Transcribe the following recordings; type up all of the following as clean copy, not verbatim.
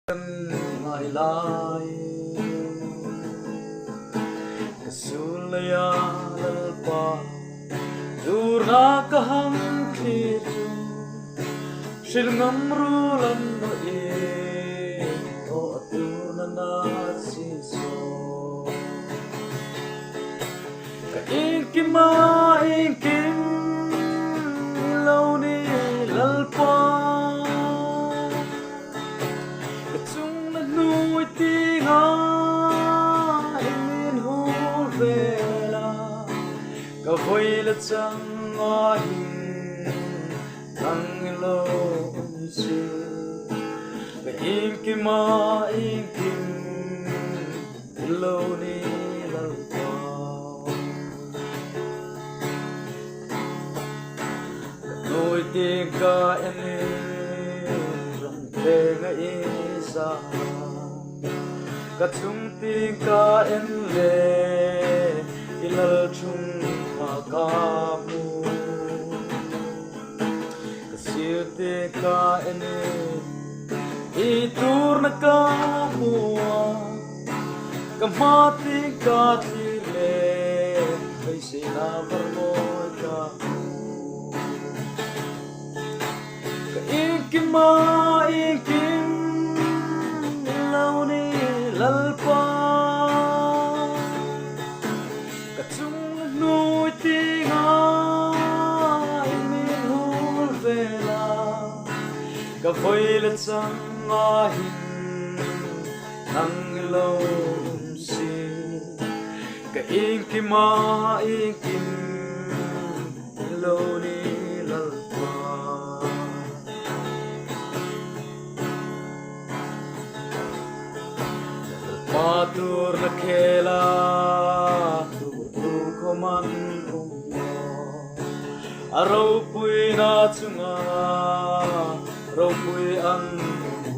Ngày lai Kasulaya lalpa Dura kaham khitu Shil ngamrulan no e O atuna na siso Ka ikima ikim Launi lalpa nuôi tiếng anh in hôn về là cả vơi là chẳng ai thằng lâu gì cả in kim mà in kim lâu đi lâu qua nuôi tiếng cả anh rong về ngày sa Katung tika enle ilal chung makamu Kasir tika ene itur na kamua Kamati katile Kay sinamar mo kamu Kaikima ikim Launi lalpa Katung nuôi tiếng ai min hul vela Ka vơi là chẳng ai nang lâu si Ka in kim ma in kim lâu ni lalpa Matur na khela tu koman umyo Araw pui na chunga Araw pui ang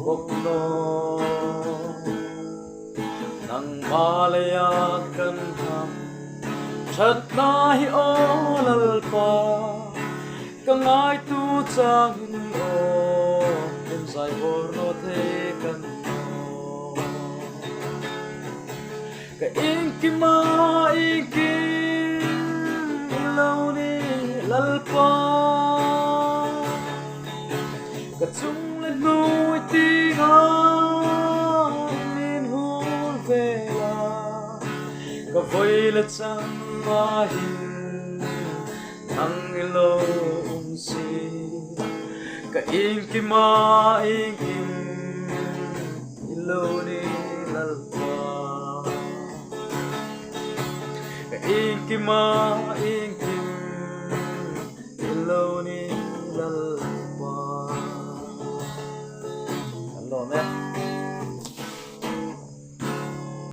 bokno Nang malaya kan ham Chat na hi olalpa Kangay tu changin o Ensay borno te kan Ka inkim ma inkim Ilaw ni lalpa Ka chung lên nuôi tiếng min hul vela Ka vơi là chẳng mahin Nang ilaw si Ka inkim ma inkim Ilaw ni lalpa Inkim ma inkim